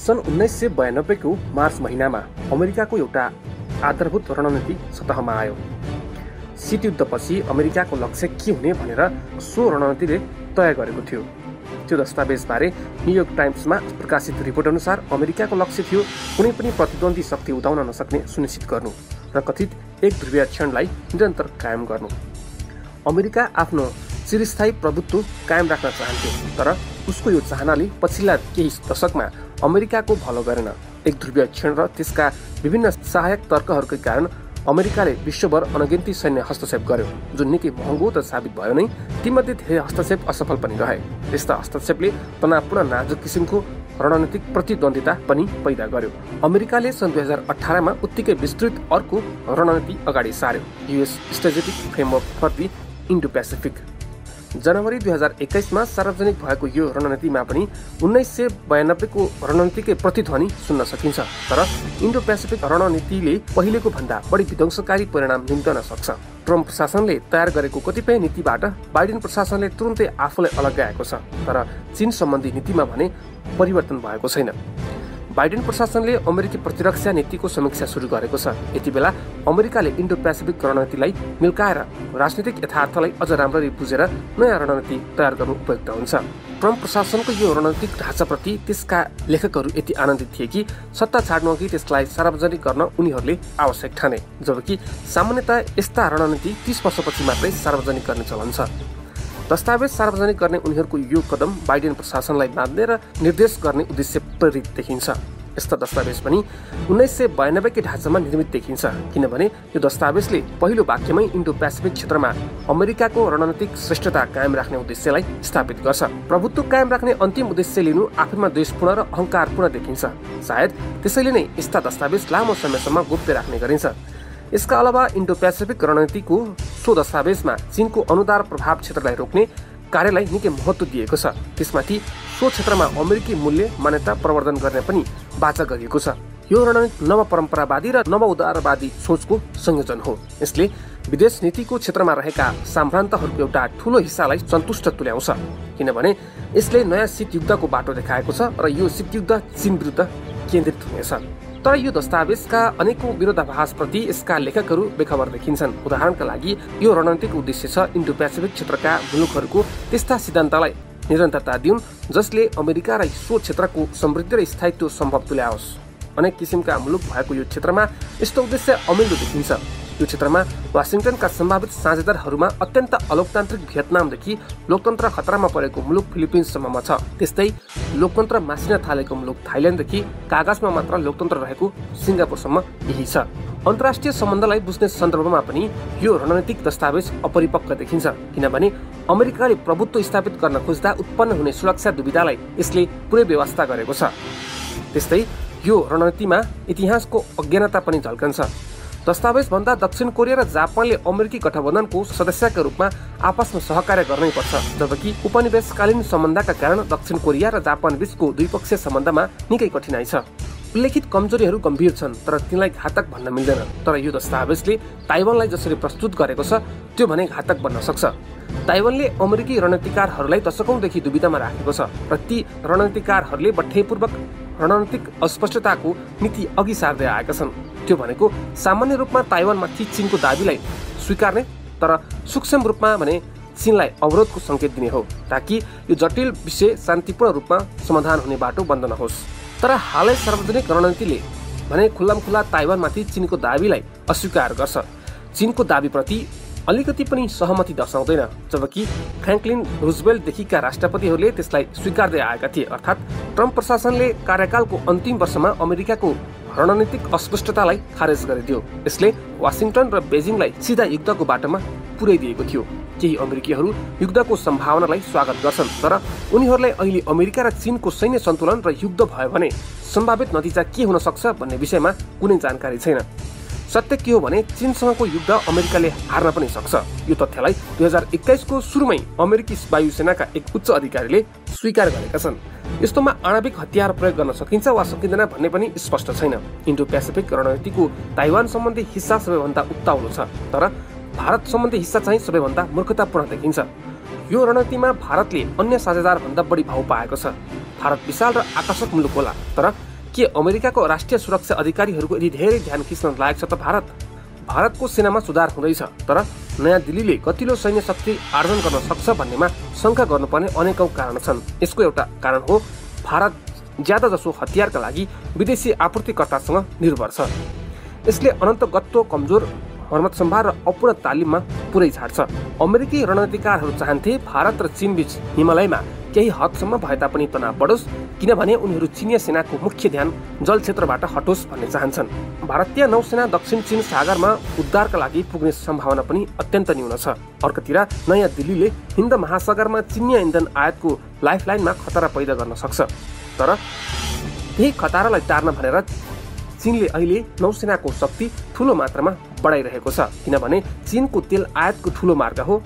सन् 1992 को मार्च महिनामा अमेरिकाको एउटा आधारभूत रणनीति सतहमा आयो। शीत युद्धपछि अमेरिकाको लक्ष्य के हुने भनेर सो रणनीतिले तय गरेको थियो। त्यो दस्तावेजबारे न्युयोर्क टाइम्समा प्रकाशित रिपोर्ट अनुसार अमेरिकाको लक्ष्य थियो कुनै पनि प्रतिद्वन्दी शक्ति उदाउन नसक्ने सुनिश्चित गर्नु र कथित एक ध्रुवीय क्षणलाई निरन्तर कायम गर्नु। अमेरिका आफ्नो चिरस्थायी प्रभुत्व कायम राख्न चाहन्थ्यो, तर उसको यो चाहनाले पछिल्ला केही दशकमा अमेरिकाको भलो गरेन। एक ध्रुवीय क्षण र त्यसका विभिन्न सहायक तर्कहरूकै कारण अमेरिकाले विश्वभर अनगिन्ती सैन्य हस्तक्षेप गर्यो, जुन निकै महँगो त साबित भयो नै, तीमध्ये धेरै हस्तक्षेप असफल पनि रहे। यस्ता हस्तक्षेपले तनावपूर्ण नाजुक किसिमको रणनीतिक प्रतिद्वन्दिता पनि पैदा गर्यो। अमेरिकाले सन् 2018 मा उत्तिकै विस्तृत अर्को रणनीति अगाडि सार्यो, US strategic framework for the Indo Pacific. जनवरी 2021 मा सार्वजनिक भएको यो रणनीतिमा पनि 1992 को रणनीतिकै प्रतिध्वनि सुन्न सकिन्छ, तर इन्डो पेसिफिक रणनीतिले पहिलेको भन्दा बढी विध्वंसकारी परिणाम निम्त्याउन सक्छ। ट्रम्प प्रशासनले तयार गरेको कतिपय नीतिबाट बाइडेन प्रशासनले तुरुन्तै आफूलाई अलग्याएको छ, तर चीन सम्बन्धी नीतिमा भने परिवर्तन भएको छैन। बाइडेन प्रशासनले अमेरिकी प्रतिरक्षा नीतिको समीक्षा सुरु गरेको छ। यति बेला अमेरिकाले इन्डो पेसिफिक रणनीतिलाई मिल्काएर राजनीतिक यथार्थलाई अझ राम्ररी बुझेर नयाँ रणनीति तयार गर्नु उपयुक्त हुन्छ। ट्रम्प प्रशासनको यो रणनीतिक ढाँचाप्रति त्यसका लेखकहरू यति आनन्दित थिए कि सत्ता छाड्नु अघि त्यसलाई सार्वजनिक गर्न उनीहरूले आवश्यक ठाने, जबकि सामान्यतः यस्ता रणनीति 30 वर्षपछि मात्रै सार्वजनिक गर्ने चलन छ। दस्तावेज सार्वजनिक गर्ने उनीहरूको यो कदम बाइडेन प्रशासनलाई बाँध्ने र निर्देश गर्ने उद्देश्य प्रेरित देखिन्छ। यस्ता दस्तावेज पनि 1992 के ढाँचामा निर्मित देखिन्छ, किनभने यो दस्तावेजले पहिलो वाक्यमै इन्डो पेसिफिक क्षेत्रमा अमेरिकाको रणनीतिक श्रेष्ठता कायम राख्ने उद्देश्यलाई स्थापित गर्छ। प्रभुत्व कायम राख्ने अन्तिम उद्देश्य लिनु आफैमा द्वेषपूर्ण र अहङ्कारपूर्ण देखिन्छ। सायद त्यसैले नै यस्ता दस्तावेज लामो समयसम्म गोप्य राख्ने गरिन्छ। यसका अलावा इन्डो पेसिफिक रणनीतिको सो दस्तावेजमा चीनको अनुदार प्रभाव क्षेत्रलाई रोक्ने कार्यलाई निकै महत्त्व दिएको छ। त्यसमाथि सो क्षेत्रमा अमेरिकी मूल्य मान्यता प्रवर्धन गर्ने पनि वाचा गरिएको छ। यो रणनीति नवपरम्परावादी र नवउदारवादी सोचको संयोजन हो। यसले विदेश नीतिको क्षेत्रमा रहेका साम्रान्तहरूको एउटा ठूलो हिस्सालाई सन्तुष्ट तुल्याउँछ, किनभने यसले नयाँ शीत युद्धको बाटो देखाएको छ र यो शीत युद्ध चीन विरुद्ध केन्द्रित हुनेछ। तर यो दस्तावेजका अनेकौं विरोधाभासप्रति यसका लेखकहरू बेखबर देखिन्छन्। उदाहरणका लागि यो रणनीतिको उद्देश्य छ इन्डो पेसिफिक क्षेत्रका मुलुकहरूको त्यस्ता सिद्धान्तलाई निरन्तरता दिउन् जसले अमेरिका र सो क्षेत्रको समृद्धि र स्थायित्व सम्भव तुल्याओस्। अनेक किसिमका मुलुक भएको यो क्षेत्रमा यस्तो उद्देश्य अमिलो देखिन्छ। यो क्षेत्रमा वाशिंटनका सम्भावित साझेदारहरूमा अत्यन्त अलोकतान्त्रिक भियतनामदेखि लोकतन्त्र खतरामा परेको मुलुक फिलिपिन्ससम्ममा छ। त्यस्तै लोकतन्त्र मासिन थालेको मुलुक थाइल्यान्डदेखि कागजमा मात्र लोकतन्त्र रहेको सिङ्गापुरसम्म यही छ। अन्तर्राष्ट्रिय सम्बन्धलाई बुझ्ने सन्दर्भमा पनि यो रणनीतिक दस्तावेज अपरिपक्व देखिन्छ, किनभने अमेरिकाले प्रभुत्व स्थापित गर्न खोज्दा उत्पन्न हुने सुरक्षा दुविधालाई यसले पुरै व्यवस्था गरेको छ। त्यस्तै यो रणनीतिमा इतिहासको अज्ञानता पनि झल्कन्छ। दस्तावेज भन्दा दक्षिण कोरिया र जापानले अमेरिकी गठबन्धनको सदस्यका रूपमा आपसमा सहकार्य गर्नै पर्छ, जबकि उपनिवेशकालीन सम्बन्धका कारण दक्षिण कोरिया र जापान बीचको द्विपक्षीय सम्बन्धमा निकै कठिनाइ छ। उल्लेखित कमजोरीहरू गम्भीर छन्, तर तिनलाई घातक भन्न मिल्दैन। तर यो दस्तावेजले ताइवानलाई जसरी प्रस्तुत गरेको छ त्यो भने घातक बन्न सक्छ। ताइवानले अमेरिकी रणनीतिकारहरूलाई दशकौंदेखि दुविधामा राखेको छ र ती रणनीतिकारहरूले बट्ठैपूर्वक रणनीतिक अस्पष्टताको नीति अघि सार्दै आएका छन्। त्यो भनेको सामान्य रूपमा ताइवानमाथि चीनको दाबीलाई स्वीकार्ने, तर सूक्ष्म रूपमा भने चीनलाई अवरोधको संकेत दिने हो, ताकि यो जटिल विषय शान्तिपूर्ण रूपमा समाधान हुने बाटो बन्द नहोस्। तर हालै सार्वजनिक रणनीतिले भने खुल्लामखुल्ला ताइवानमाथि चीनको दाबीलाई अस्वीकार गर्छ। चीनको दाबीप्रति अलिकति पनि सहमति दर्शाउँदैन, जबकि फ्र्याङ्कलिन रुजवेल्टदेखिका राष्ट्रपतिहरूले त्यसलाई स्वीकार्दै आएका थिए। अर्थात् ट्रम्प प्रशासनले कार्यकालको अन्तिम वर्षमा अमेरिकाको रणनीतिक अस्पष्टतालाई खारेज गरिदियो। यसले वाशिंटन र बेजिङलाई सिधा युद्धको बाटोमा पुर्याइदिएको थियो। केही अमेरिकीहरू युद्धको सम्भावनालाई स्वागत गर्छन्, तर उनीहरूलाई अहिले अमेरिका र चीनको सैन्य सन्तुलन र युद्ध भयो भने सम्भावित नतिजा के हुन सक्छ भन्ने विषयमा कुनै जानकारी छैन। सत्य के हो भने चीनसँगको युद्ध अमेरिकाले हार्न पनि सक्छ। यो तथ्यलाई 2021 को सुरुमै अमेरिकी वायुसेनाका एक उच्च अधिकारीले स्वीकार गरेका छन्। यस्तोमा आणविक हतियार प्रयोग गर्न सकिन्छ वा सकिँदैन भन्ने पनि स्पष्ट छैन। इन्डो पेसिफिक रणनीतिको ताइवान सम्बन्धी हिस्सा सबैभन्दा उत्ताउलो छ, तर भारत सम्बन्धी हिस्सा चाहिँ सबैभन्दा मूर्खतापूर्ण देखिन्छ। यो रणनीतिमा भारतले अन्य साझेदार भन्दा बढी भाउ पाएको छ। भारत विशाल र आकर्षक मुलुक होला, तर के अमेरिकाको राष्ट्रिय सुरक्षा अधिकारीहरूको यदि धेरै ध्यान खिच्न लायक छ त भारतको सेनामा सुधार हुँदैछ, तर नयाँ दिल्लीले गतिलो सैन्य शक्ति आर्जन गर्न सक्छ भन्नेमा शङ्का गर्नुपर्ने अनेकौं कारण छन्। यसको एउटा कारण हो भारत ज्यादा जसो हतियारका लागि विदेशी आपूर्तिकर्तासँग निर्भर छ। यसले अनन्त गत्तो, कमजोर मर्मत सम्भार र अपूर्ण तालिममा पुरै छाड्छ। अमेरिकी रणनीतिकारहरू चाहन्थे भारत र चीन बीच हिमालयमा केही हदसम्म भए तापनि तनाव बढोस्, किनभने उनीहरू चिनिया सेनाको मुख्य ध्यान जल क्षेत्रबाट हटोस् भन्ने चाहन्छन्। भारतीय नौसेना दक्षिण चीन सागरमा उद्धारका लागि पुग्ने सम्भावना पनि अत्यन्त न्यून छ। अर्कोतिर नयाँ दिल्लीले हिन्द महासागरमा चिनिया इन्धन आयातको लाइफलाइनमा खतरा पैदा गर्न सक्छ, तर त्यही खतरालाई टार्न भनेर चीनले अहिले नौसेनाको शक्ति ठूलो मात्रामा बढाइरहेको छ, किनभने चीनको तेल आयातको ठूलो मार्ग हो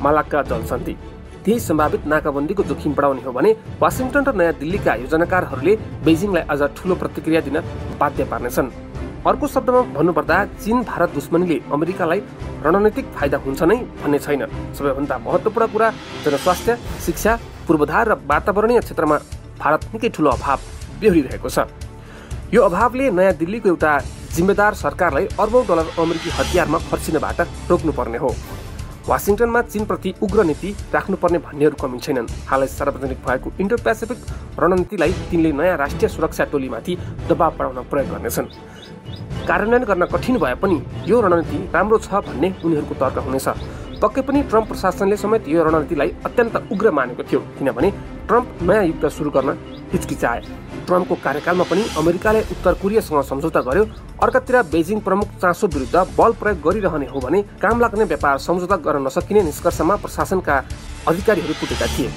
मालाक्का जलसन्धि। त्यही सम्भावित नाकाबन्दीको जोखिम बढाउने हो भने वाशिंटन र नयाँ दिल्लीका योजनाकारहरूले बेजिङलाई अझ ठूलो प्रतिक्रिया दिन बाध्य पार्नेछन्। अर्को शब्दमा भन्नुपर्दा चीन भारत दुश्मनीले अमेरिकालाई रणनीतिक फाइदा हुन्छ नै भन्ने छैन। सबैभन्दा महत्त्वपूर्ण कुरा जनस्वास्थ्य, शिक्षा, पूर्वाधार र वातावरणीय क्षेत्रमा भारत निकै ठूलो अभाव बेहोरिरहेको छ। यो अभावले नयाँ दिल्लीको एउटा जिम्मेदार सरकारलाई अर्बौं डलर अमेरिकी हतियारमा खर्चिनबाट रोक्नुपर्ने हो। वाशिंटनमा चीनप्रति उग्र नीति राख्नुपर्ने भन्नेहरू कमी छैनन्। हालै सार्वजनिक भएको इन्डो पेसिफिक रणनीतिलाई तिनले नयाँ राष्ट्रिय सुरक्षा टोलीमाथि दबाव बढाउन प्रयोग गर्नेछन्। कार्यान्वयन गर्न कठिन भए पनि यो रणनीति राम्रो छ भन्ने उनीहरूको तर्क हुनेछ। पक्कै पनि ट्रम्प प्रशासनले समेत यो रणनीतिलाई अत्यन्त उग्र मानेको थियो, किनभने ट्रम्प नयाँ युद्ध सुरु गर्न हिचकिचाए। ट्रम्पको कार्यकालमा पनि अमेरिकाले उत्तर कोरियासँग सम्झौता गर्यो। अर्कातिर बेजिङ प्रमुख चासो विरुद्ध बल प्रयोग गरिरहने हो भने काम लाग्ने व्यापार सम्झौता गर्न नसकिने निष्कर्षमा प्रशासनका अधिकारीहरू पुगेका थिए।